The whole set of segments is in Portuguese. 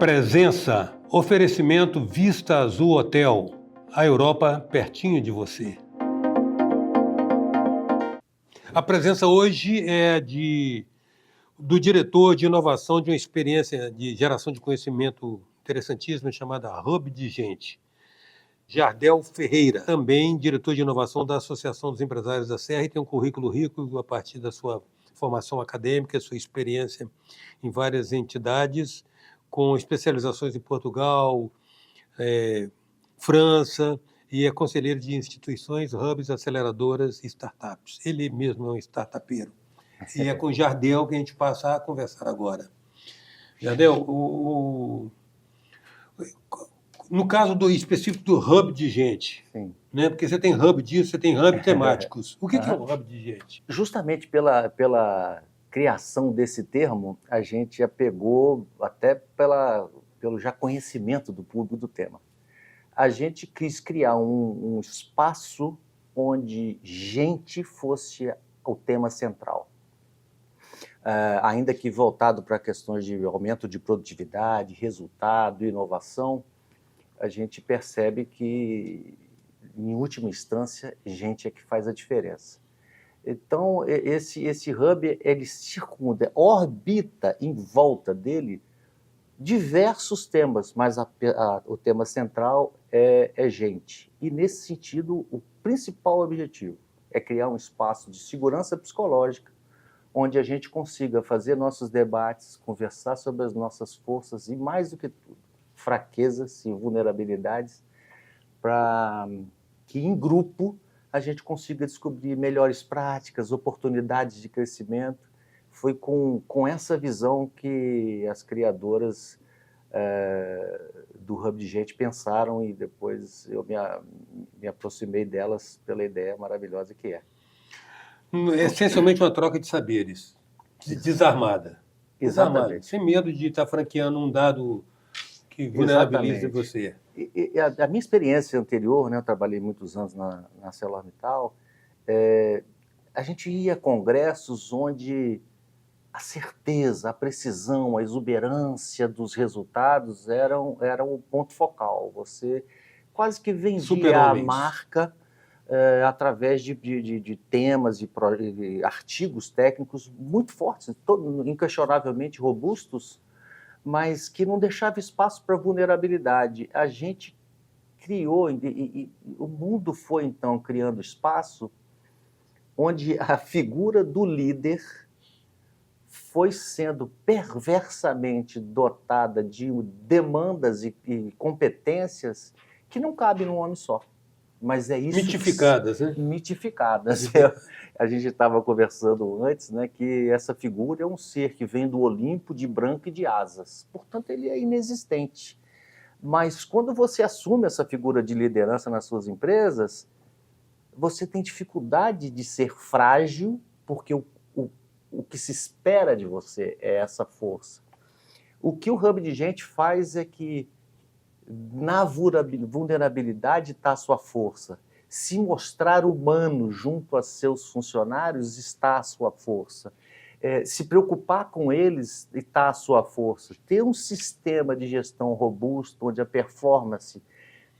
Presença, oferecimento Vista Azul Hotel, a Europa pertinho de você. A presença hoje é do diretor de inovação de uma experiência de geração de conhecimento interessantíssima chamada Hub de Gente, Jardel Ferreira, também diretor de inovação da Associação dos Empresários da Serra e tem um currículo rico a partir da sua formação acadêmica, sua experiência em várias entidades, com especializações em Portugal, França, e é conselheiro de instituições, hubs, aceleradoras e startups. Ele mesmo é um startupeiro. E é com o Jardel que a gente passa a conversar agora. Jardel, no caso específico do hub de gente, né? Porque você tem hub disso, você tem hub temáticos. O que é um hub de gente? Justamente pela criação desse termo, a gente já pegou até pelo já conhecimento do público do tema. A gente quis criar um espaço onde gente fosse o tema central. Ainda que voltado para questões de aumento de produtividade, resultado, inovação, a gente percebe que, em última instância, gente é que faz a diferença. Então, esse hub, ele orbita em volta dele diversos temas, mas o tema central é gente. E, nesse sentido, o principal objetivo é criar um espaço de segurança psicológica, onde a gente consiga fazer nossos debates, conversar sobre as nossas forças e, mais do que tudo, fraquezas e vulnerabilidades, para que, em grupo, a gente consiga descobrir melhores práticas, oportunidades de crescimento. Foi com essa visão que as criadoras do Hub de Gente pensaram, e depois eu me aproximei delas pela ideia maravilhosa que é. É essencialmente uma troca de saberes, desarmada. Exatamente. Desarmada, sem medo de estar franqueando um dado que vulnerabilize você. E a minha experiência anterior, né, eu trabalhei muitos anos na ArcelorMittal, a gente ia a congressos onde a certeza, a precisão, a exuberância dos resultados eram o ponto focal. Você quase que vendia a marca através de temas e artigos técnicos muito fortes, inquestionavelmente robustos, mas que não deixava espaço para vulnerabilidade. A gente criou, e o mundo foi, então, criando espaço onde a figura do líder foi sendo perversamente dotada de demandas e competências que não cabem num homem só. Mas é isso. Mitificadas, né? Mitificadas. A gente estava conversando antes, né, que essa figura é um ser que vem do Olimpo de branco e de asas. Portanto, ele é inexistente. Mas quando você assume essa figura de liderança nas suas empresas, você tem dificuldade de ser frágil, porque o que se espera de você é essa força. O que o Hub de Gente faz é que na vulnerabilidade está a sua força. Se mostrar humano junto a seus funcionários está a sua força. Se preocupar com eles está a sua força. Ter um sistema de gestão robusto, onde a performance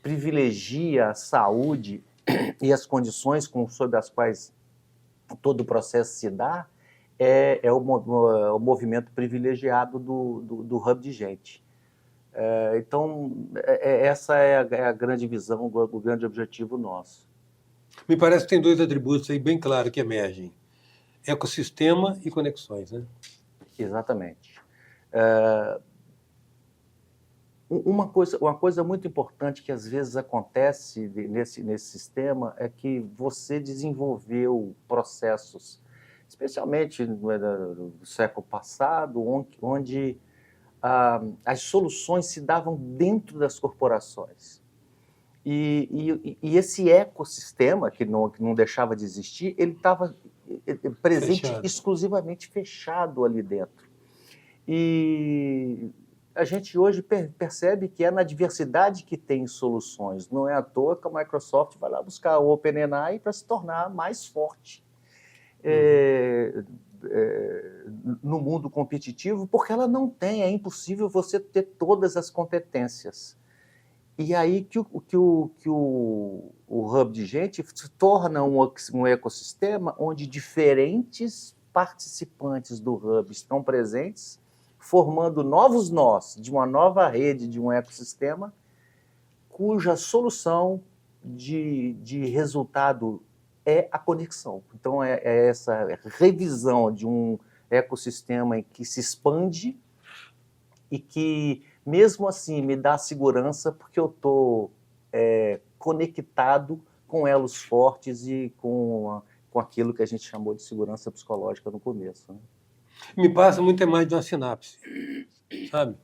privilegia a saúde e as condições sob as quais todo o processo se dá, é o movimento privilegiado do Hub de Gente. Então, essa é a grande visão, o grande objetivo nosso. Me parece que tem dois atributos aí bem claros que emergem: ecossistema e conexões, né? Exatamente. Uma coisa muito importante que às vezes acontece nesse sistema é que você desenvolveu processos, especialmente no século passado, onde as soluções se davam dentro das corporações. E esse ecossistema, que não deixava de existir, ele estava presente exclusivamente fechado ali dentro. E a gente hoje percebe que é na diversidade que tem soluções. Não é à toa que a Microsoft vai lá buscar o OpenAI para se tornar mais forte. no mundo competitivo, porque ela não tem, é impossível você ter todas as competências. E aí que o Hub de Gente se torna um ecossistema onde diferentes participantes do Hub estão presentes, formando novos nós de uma nova rede, de um ecossistema, cuja solução de resultado é a conexão. Então, é essa revisão de um ecossistema que se expande e que, mesmo assim, me dá segurança porque eu estou conectado com elos fortes e com aquilo que a gente chamou de segurança psicológica no começo. Né? Me passa muito mais de uma sinapse, sabe?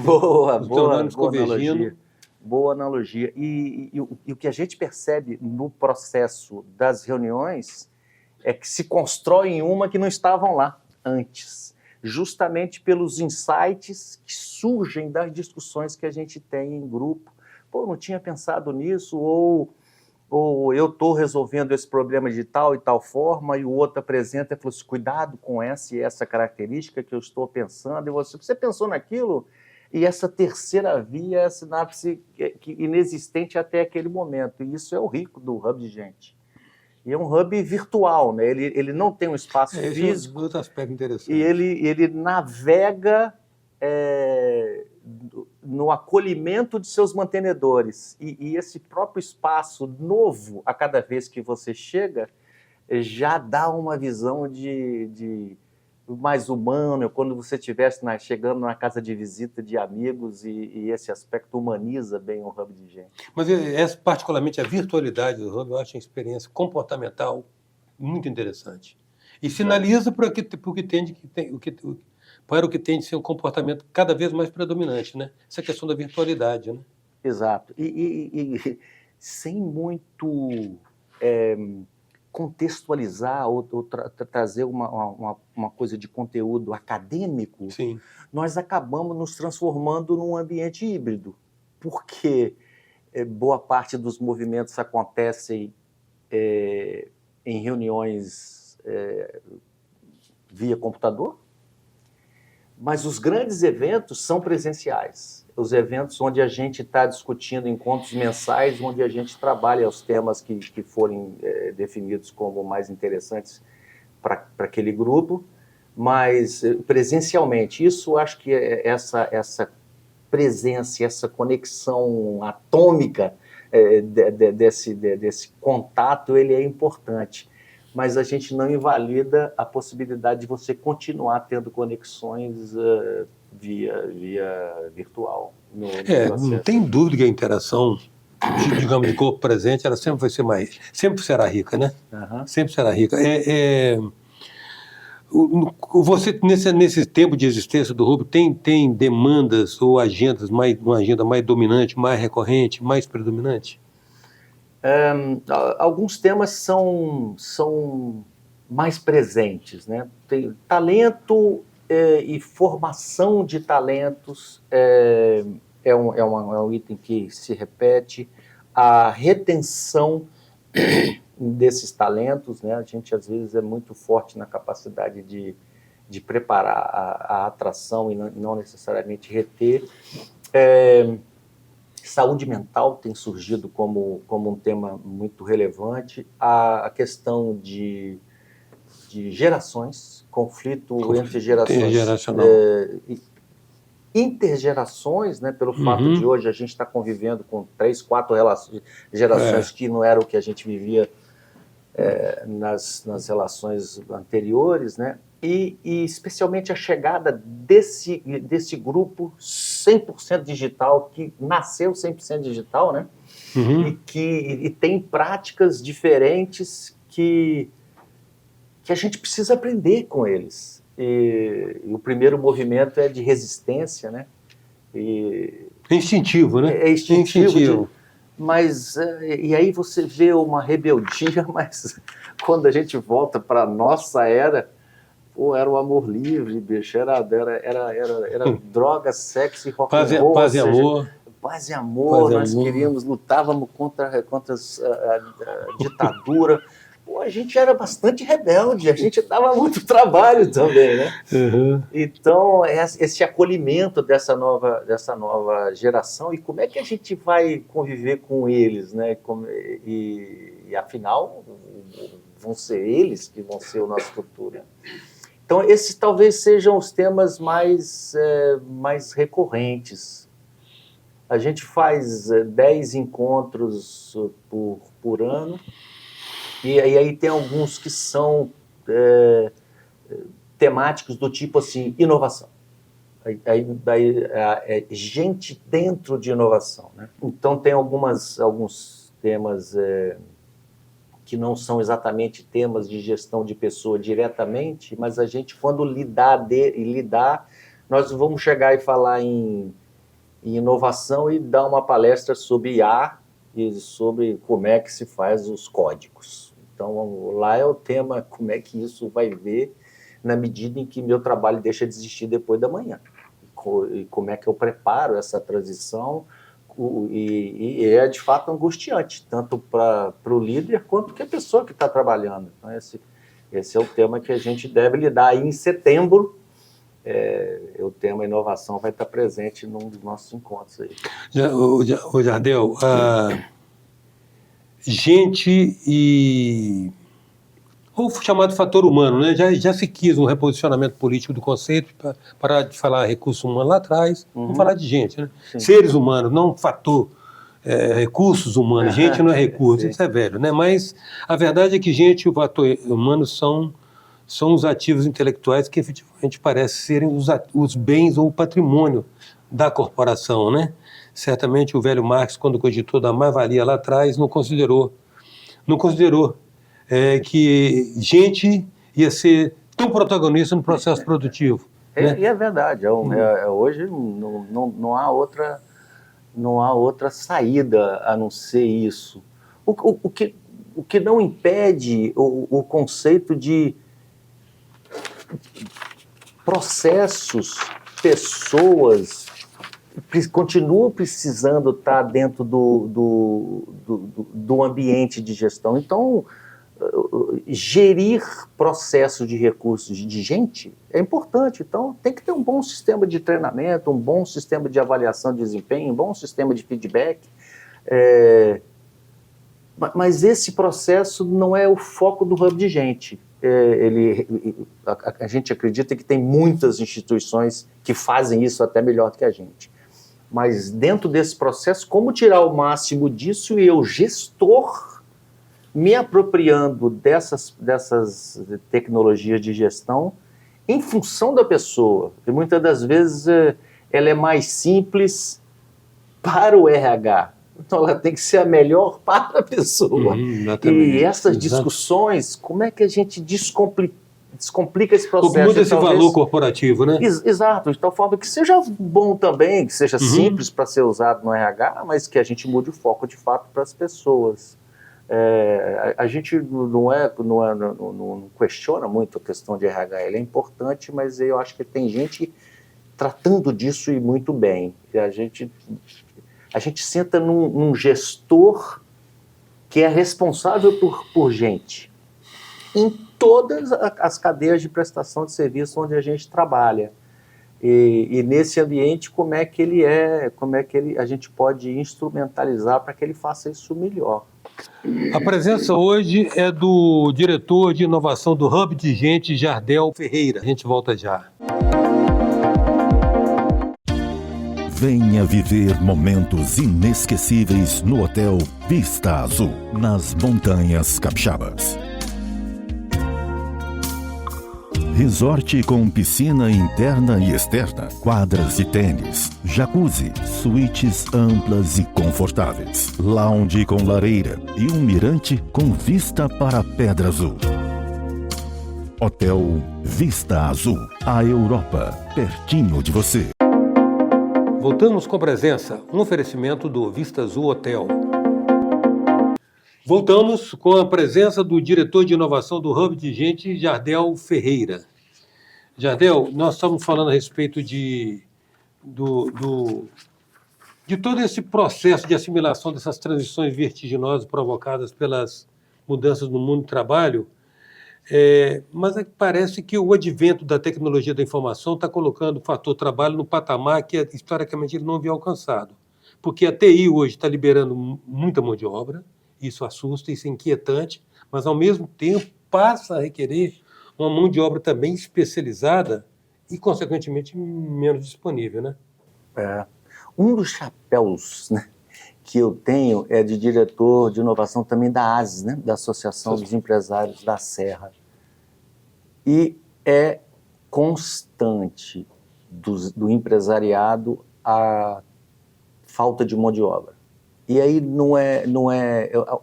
Boa analogia. Boa analogia. E o que a gente percebe no processo das reuniões é que se constroem uma que não estavam lá antes, justamente pelos insights que surgem das discussões que a gente tem em grupo. Pô, não tinha pensado nisso, ou eu estou resolvendo esse problema de tal e tal forma, e o outro apresenta e fala assim, cuidado com essa e essa característica que eu estou pensando, e você pensou naquilo? E essa terceira via é a sinapse inexistente até aquele momento. E isso é o rico do Hub de Gente. E é um hub virtual, né? Ele não tem um espaço físico. É outro aspecto interessante. E ele navega no acolhimento de seus mantenedores. E esse próprio espaço novo, a cada vez que você chega, já dá uma visão de mais humano, quando você estivesse chegando numa casa de visita de amigos e esse aspecto humaniza bem o Hub de Gente. Mas particularmente a virtualidade do Hub, eu acho uma experiência comportamental muito interessante. E sinaliza para o que tende a ser um comportamento cada vez mais predominante, né? Essa questão da virtualidade, né? Exato. E sem muito contextualizar ou trazer uma coisa de conteúdo acadêmico, Sim. Nós acabamos nos transformando num ambiente híbrido, porque boa parte dos movimentos acontecem em reuniões via computador, mas os grandes eventos são presenciais. Os eventos onde a gente está discutindo encontros mensais, onde a gente trabalha os temas que forem definidos como mais interessantes para aquele grupo, mas presencialmente. Isso acho que essa presença, essa conexão atômica desse contato, ele é importante. Mas a gente não invalida a possibilidade de você continuar tendo conexões via virtual. Não tem dúvida que a interação, digamos, de corpo presente, ela sempre vai ser sempre será rica, né? Uhum. Sempre será rica. Você, nesse tempo de existência do Hub, tem demandas ou agendas, uma agenda mais dominante, mais recorrente, mais predominante? Alguns temas são mais presentes, né? Tem talento e formação de talentos é um item que se repete. A retenção desses talentos, né? A gente às vezes é muito forte na capacidade de preparar a atração e não necessariamente reter. Saúde mental tem surgido como um tema muito relevante. A questão de gerações, conflito entre gerações, intergerações, né, pelo fato de hoje a gente estar convivendo com 3, 4 gerações que não era o que a gente vivia nas relações anteriores, né? E especialmente a chegada desse grupo 100% digital, que nasceu 100% digital, né? E tem práticas diferentes que a gente precisa aprender com eles. E o primeiro movimento é de resistência, né? É instintivo, né? É instintivo. Mas, e aí você vê uma rebeldia, mas quando a gente volta para a nossa era, era o amor livre, bicho, era droga, sexo e rock and roll. Paz e amor. Paz e amor, nós queríamos, lutávamos contra a ditadura. Então a gente era bastante rebelde, a gente dava muito trabalho também, né? Uhum. Então, esse acolhimento dessa nova geração, e como é que a gente vai conviver com eles, né? E afinal, vão ser eles que vão ser o nosso futuro. Então, esses talvez sejam os temas mais recorrentes. A gente faz 10 encontros por ano, e aí tem alguns que são temáticos do tipo assim, inovação. Daí gente dentro de inovação, né? Então tem alguns temas que não são exatamente temas de gestão de pessoa diretamente, mas a gente, quando lidar, nós vamos chegar e falar em inovação e dar uma palestra sobre IA e sobre como é que se faz os códigos. Então, lá é o tema, como é que isso vai ver na medida em que meu trabalho deixa de existir depois da manhã. E como é que eu preparo essa transição, e é de fato angustiante, tanto para o líder quanto para a pessoa que está trabalhando. Então, esse é o tema que a gente deve lidar. Aí, em setembro, o tema inovação vai estar presente num dos nossos encontros aí. O Jardel, gente e... ou chamado fator humano, né? Já se quis um reposicionamento político do conceito, para parar de falar recurso humano lá atrás, vamos falar de gente, né? Sim. Seres humanos, não fator, recursos humanos. Gente não é recurso, isso é velho, né? Mas a verdade é que gente e o fator humano são os ativos intelectuais que efetivamente parecem serem os bens ou o patrimônio da corporação, né? Certamente o velho Marx, quando cogitou da mais-valia lá atrás, não considerou que gente ia ser tão protagonista no processo produtivo. Né? E é verdade, hoje não há outra saída a não ser isso. O que não impede o conceito de processos, pessoas, continuam precisando estar dentro do ambiente de gestão. Então, gerir processos de recursos de gente é importante. Então, tem que ter um bom sistema de treinamento, um bom sistema de avaliação de desempenho, um bom sistema de feedback. Mas esse processo não é o foco do Hub de Gente. A gente acredita que tem muitas instituições que fazem isso até melhor do que a gente. Mas dentro desse processo, como tirar o máximo disso e eu, gestor, me apropriando dessas tecnologias de gestão em função da pessoa. E muitas das vezes ela é mais simples para o RH. Então ela tem que ser a melhor para a pessoa. E essas discussões, como é que a gente descomplica esse processo? Como muda esse valor corporativo, né? Exato, de tal forma que seja bom também, que seja simples para ser usado no RH, mas que a gente mude o foco de fato para as pessoas. A gente não questiona muito a questão de RH, ele é importante, mas eu acho que tem gente tratando disso e muito bem. E a gente senta num gestor que é responsável por gente, em todas as cadeias de prestação de serviço onde a gente trabalha. E nesse ambiente, como é que a gente pode instrumentalizar para que ele faça isso melhor. A presença hoje é do diretor de inovação do Hub de Gente, Jardel Ferreira. A gente volta já. Venha viver momentos inesquecíveis no Hotel Vista Azul, nas Montanhas Capixabas. Resort com piscina interna e externa, quadras de tênis, jacuzzi, suítes amplas e confortáveis, lounge com lareira e um mirante com vista para a Pedra Azul. Hotel Vista Azul, a Europa, pertinho de você. Voltamos com presença, um oferecimento do Vista Azul Hotel. Voltamos com a presença do diretor de inovação do Hub de Gente, Jardel Ferreira. Jardel, nós estamos falando a respeito de todo esse processo de assimilação dessas transições vertiginosas provocadas pelas mudanças no mundo do trabalho, mas parece que o advento da tecnologia da informação está colocando o fator trabalho no patamar que, historicamente, ele não havia alcançado. Porque a TI hoje está liberando muita mão de obra, isso assusta, isso é inquietante, mas, ao mesmo tempo, passa a requerer uma mão de obra também especializada e, consequentemente, menos disponível, né? Um dos chapéus, né, que eu tenho é de diretor de inovação também da ASES, né, da Associação dos Empresários da Serra. E é constante do empresariado a falta de mão de obra. E aí não é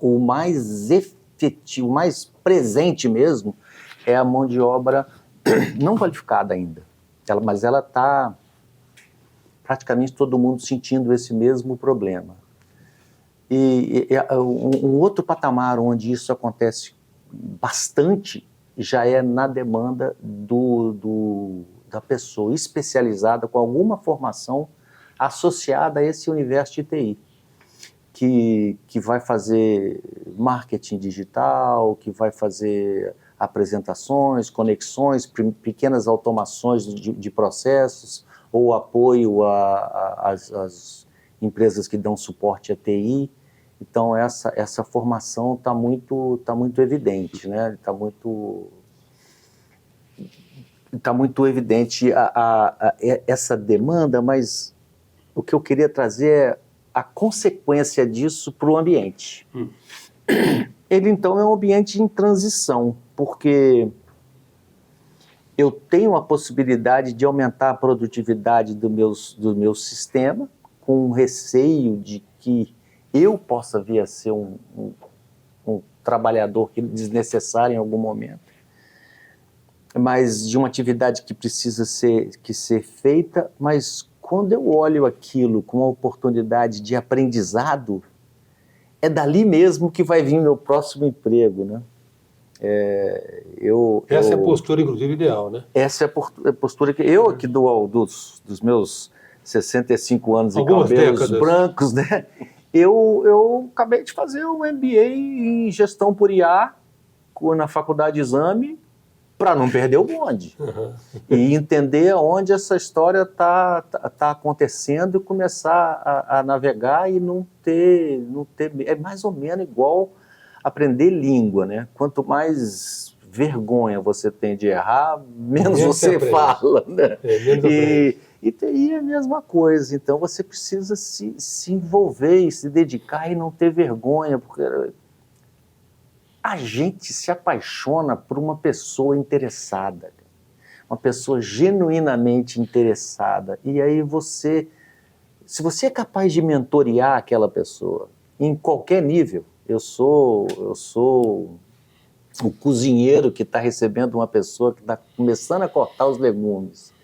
o mais efetivo, o mais presente mesmo é a mão de obra não qualificada ainda. Mas ela está praticamente todo mundo sentindo esse mesmo problema. E um outro patamar onde isso acontece bastante já é na demanda da pessoa especializada com alguma formação associada a esse universo de TI, que vai fazer marketing digital, que vai fazer apresentações, conexões, pequenas automações de processos, ou apoio às empresas que dão suporte à TI. Então, essa formação está muito evidente, né? Está muito evidente essa demanda, mas o que eu queria trazer é a consequência disso para o ambiente. Ele, então, é um ambiente em transição, porque eu tenho a possibilidade de aumentar a produtividade do meu sistema, com receio de que eu possa vir a ser um trabalhador desnecessário em algum momento, mas de uma atividade que precisa ser feita, mas quando eu olho aquilo com uma oportunidade de aprendizado, é dali mesmo que vai vir meu próximo emprego, né? Essa é a postura, inclusive, ideal, né? Essa é a postura que eu aqui dos meus 65 anos Algumas e cabelos décadas brancos, né? Eu acabei de fazer um MBA em gestão por IA na faculdade Exame para não perder o bonde. E entender onde essa história tá acontecendo e começar a navegar e não ter... É mais ou menos igual aprender língua, né? Quanto mais vergonha você tem de errar, menos você fala, né? E TI é a mesma coisa. Então você precisa se envolver e se dedicar e não ter vergonha, porque a gente se apaixona por uma pessoa interessada, uma pessoa genuinamente interessada. E aí se você é capaz de mentorear aquela pessoa em qualquer nível, eu sou o cozinheiro que está recebendo uma pessoa que está começando a cortar os legumes.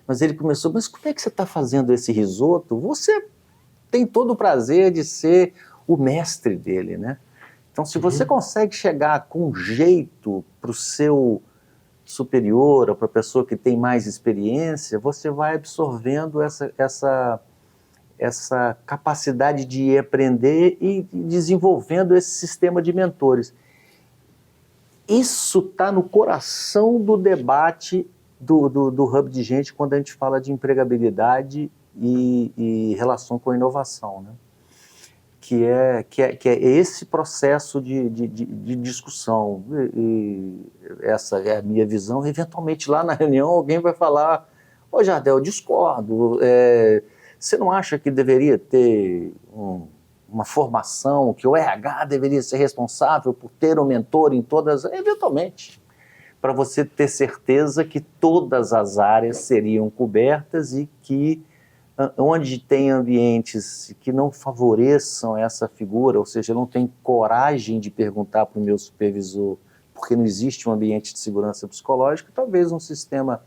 Mas ele começou, mas como é que você está fazendo esse risoto? Você tem todo o prazer de ser o mestre dele, né? Então, se você consegue chegar com jeito para o seu superior ou para a pessoa que tem mais experiência, você vai absorvendo essa capacidade de aprender e desenvolvendo esse sistema de mentores. Isso está no coração do debate do Hub de Gente quando a gente fala de empregabilidade e relação com a inovação, né? Que é esse processo de discussão. E essa é a minha visão. Eventualmente, lá na reunião, alguém vai falar: ô Jardel, eu discordo, você não acha que deveria ter uma formação, que o RH deveria ser responsável por ter um mentor em todas... Eventualmente, para você ter certeza que todas as áreas seriam cobertas e que onde tem ambientes que não favoreçam essa figura, ou seja, eu não tenho coragem de perguntar para o meu supervisor, porque não existe um ambiente de segurança psicológica, talvez um sistema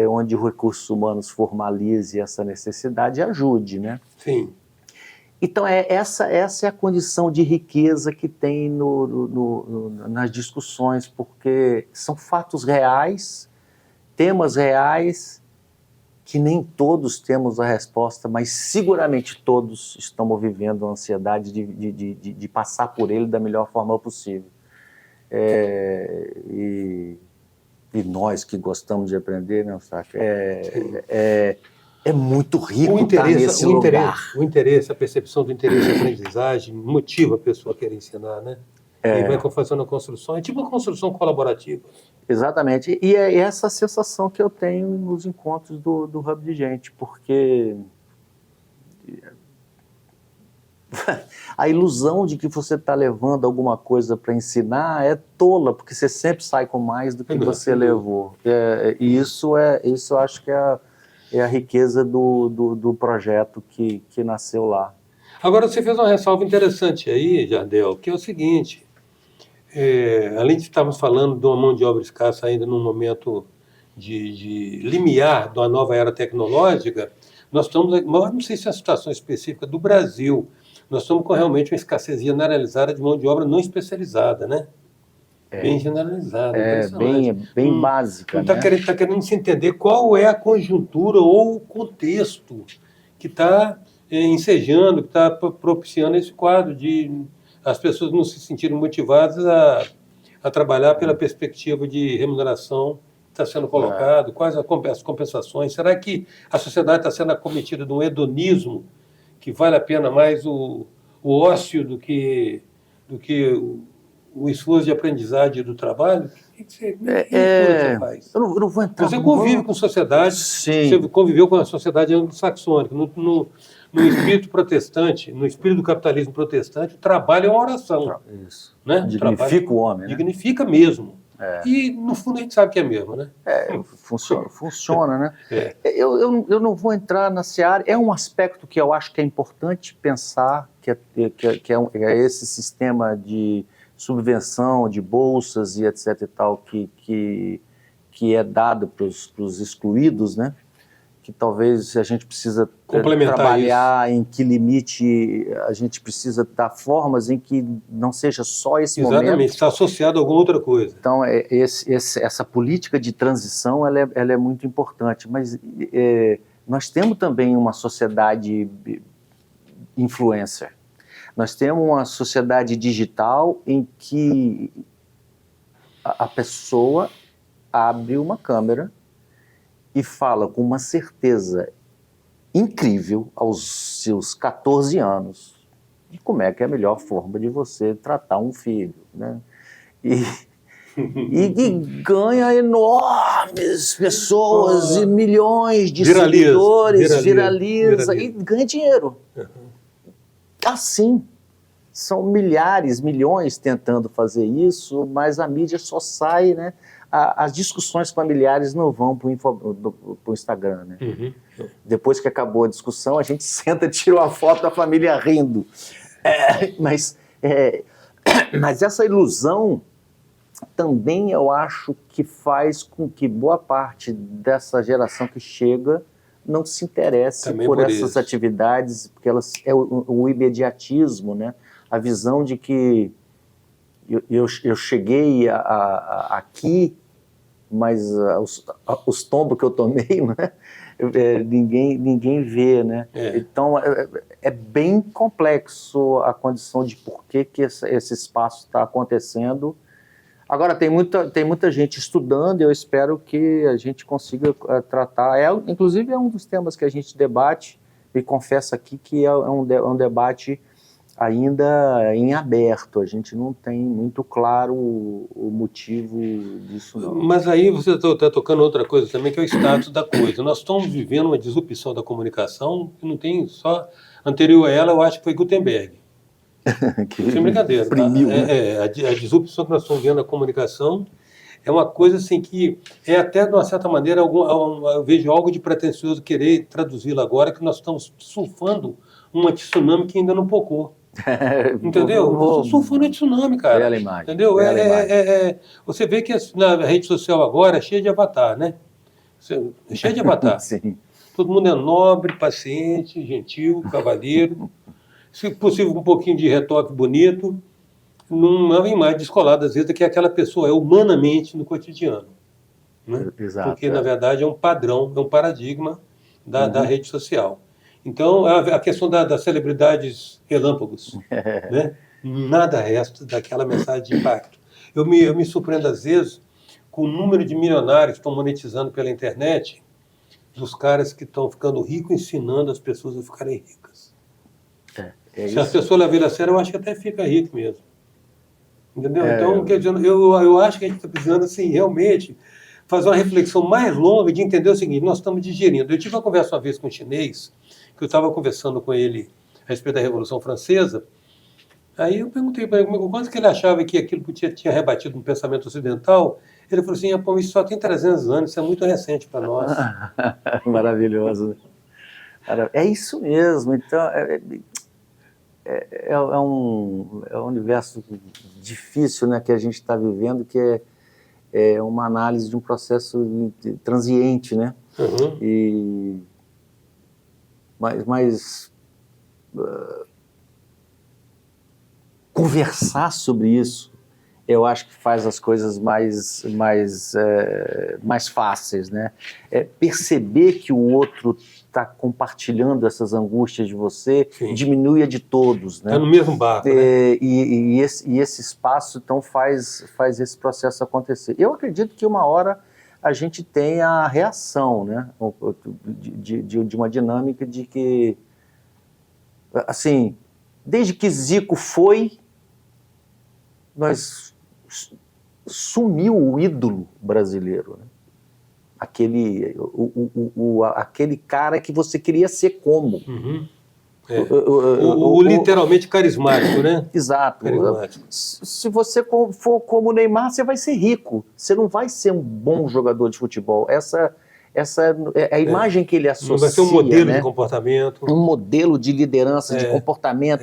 onde os recursos humanos formalize essa necessidade e ajude, né? Sim. Então, essa é a condição de riqueza que tem nas discussões, porque são fatos reais, temas reais, que nem todos temos a resposta, mas seguramente todos estamos vivendo a ansiedade de passar por ele da melhor forma possível. E nós que gostamos de aprender, né, Eustáquio? É muito rico estar nesse lugar. O interesse, a percepção do interesse e aprendizagem motiva a pessoa a querer ensinar, né? E vai fazendo a construção, é tipo uma construção colaborativa. Exatamente, e é essa sensação que eu tenho nos encontros do Hub de Gente, porque a ilusão de que você está levando alguma coisa para ensinar é tola, porque você sempre sai com mais do que você levou. E isso eu acho que é a riqueza do projeto que nasceu lá. Agora, você fez uma ressalva interessante aí, Jardel, que é o seguinte, além de estarmos falando de uma mão de obra escassa ainda num momento de limiar de uma nova era tecnológica, nós estamos, não sei se é a situação específica do Brasil, nós estamos com realmente uma escassez generalizada de mão de obra não especializada, né? Bem generalizada. Bem básica. Não está querendo se entender qual é a conjuntura ou o contexto que está ensejando, que está propiciando esse quadro de as pessoas não se sentirem motivadas a trabalhar pela perspectiva de remuneração que está sendo colocado, quais as compensações. Será que a sociedade está sendo acometida de um hedonismo que vale a pena mais o ócio do que o esforço de aprendizagem do trabalho? O que você faz? Eu não vou entrar... Você convive com sociedade, Sim. Você conviveu com a sociedade anglo-saxônica, no espírito protestante, no espírito do capitalismo protestante, o trabalho é uma oração. Isso. Né? Dignifica o homem. Dignifica mesmo. E, no fundo, a gente sabe que é mesmo, né? Funciona, né? Eu não vou entrar na seara. É um aspecto que eu acho que é importante pensar, que é esse sistema de subvenção, de bolsas e etc. e tal, que é dado para os excluídos, né? Que talvez a gente precisa trabalhar isso. Em que limite a gente precisa dar formas em que não seja só esse momento. Exatamente, está associado a alguma outra coisa. Então, essa política de transição ela é muito importante, mas nós temos também uma sociedade influencer. Nós temos uma sociedade digital em que a pessoa abre uma câmera e fala com uma certeza incrível aos seus 14 anos de como é que é a melhor forma de você tratar um filho, né? E ganha enormes pessoas e milhões de seguidores, viraliza e ganha dinheiro. Assim, são milhares, milhões tentando fazer isso, mas a mídia só sai, né? As discussões familiares não vão para o Instagram, né? Depois que acabou a discussão, a gente senta e tira uma foto da família rindo. Mas essa ilusão também eu acho que faz com que boa parte dessa geração que chega não se interesse também por essas atividades, porque elas o imediatismo, né? A visão de que eu cheguei aqui, mas os tombos que eu tomei, né? Ninguém vê, né? Então é bem complexo a condição de por que esse espaço está acontecendo. Agora tem muita gente estudando, e eu espero que a gente consiga tratar. Inclusive é um dos temas que a gente debate, e confesso aqui que é um debate ainda em aberto, a gente não tem muito claro o motivo disso não. Mas aí você está tocando outra coisa também, que é o status da coisa. Nós estamos vivendo uma disrupção da comunicação que não tem só... Anterior a ela, eu acho que foi Gutenberg. Sem brincadeira. Primiu, né? A disrupção que nós estamos vendo na comunicação é uma coisa assim que é até, de uma certa maneira, eu vejo algo de pretensioso querer traduzi-la agora, que nós estamos surfando uma tsunami que ainda não pocou. Entendeu? Surfando a tsunami, cara. Bela imagem. Entendeu? Você vê que na rede social agora é cheia de avatar, né? É cheia de avatar. Sim. Todo mundo é nobre, paciente, gentil, cavalheiro. Se possível, com um pouquinho de retoque bonito. Numa imagem descolada, às vezes, que aquela pessoa é humanamente no cotidiano. Né? Exato. Porque, na verdade, é um padrão, é um paradigma da rede social. Então, a questão das celebridades relâmpagos, né? Nada resta daquela mensagem de impacto. Eu me surpreendo às vezes com o número de milionários que estão monetizando pela internet, dos caras que estão ficando ricos ensinando as pessoas a ficarem ricas. É Se a isso. pessoa levar ele a sério, eu acho que até fica rico mesmo. Entendeu? Então, quer dizer, eu acho que a gente está precisando, assim, realmente fazer uma reflexão mais longa de entender o seguinte: nós estamos digerindo. Eu tive uma conversa uma vez com um chinês, que eu estava conversando com ele a respeito da Revolução Francesa. Aí eu perguntei para ele quanto que ele achava que aquilo tinha rebatido no pensamento ocidental. Ele falou assim: pô, isso só tem 300 anos, isso é muito recente para nós. Maravilhoso. É isso mesmo. Então, é um universo difícil, né, que a gente está vivendo, que é uma análise de um processo transiente, né? Uhum. Mas conversar sobre isso, eu acho que faz as coisas mais fáceis, né? Perceber que o outro está compartilhando essas angústias de você, Sim. diminui a de todos, né? Está no mesmo barco, né? E esse espaço, então, faz esse processo acontecer. Eu acredito que uma hora a gente tem a reação, né? De uma dinâmica de que, assim, desde que Zico foi, sumiu o ídolo brasileiro, né? Aquele cara que você queria ser como. Uhum. O literalmente carismático, né? Exato. Carismático. Se você for como o Neymar, você vai ser rico. Você não vai ser um bom jogador de futebol. Essa é a imagem que ele associa. Não vai ser um modelo, né? de comportamento. Um modelo de liderança, de comportamento,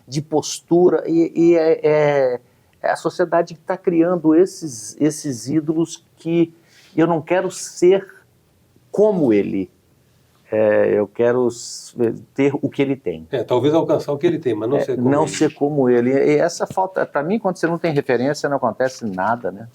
de postura. E é a sociedade que está criando esses ídolos que eu não quero ser como ele. Eu quero ter o que ele tem. Talvez alcançar o que ele tem, mas não ser como não ele. ser como ele. E essa falta, para mim, quando você não tem referência, não acontece nada, né?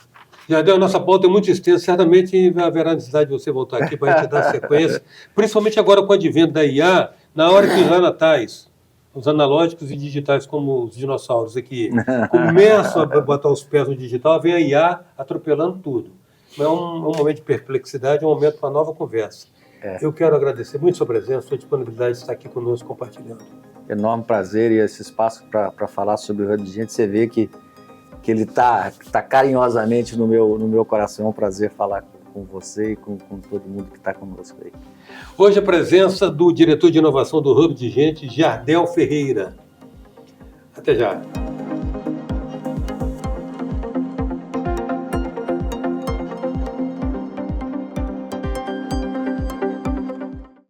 Jardel, a nossa pauta é muito extensa, certamente haverá necessidade de você voltar aqui para a gente dar sequência, principalmente agora com o advento da IA, na hora que os anatais, os analógicos e digitais, como os dinossauros aqui, começam a botar os pés no digital, vem a IA atropelando tudo. É um momento de perplexidade, um momento para uma nova conversa. Eu quero agradecer muito sua presença, sua disponibilidade de estar aqui conosco compartilhando. Enorme prazer, e esse espaço para falar sobre o Hub de Gente, você vê que ele está carinhosamente no meu coração. É um prazer falar com você e com todo mundo que está conosco aí. Hoje a presença do diretor de inovação do Hub de Gente, Jardel Ferreira. Até já.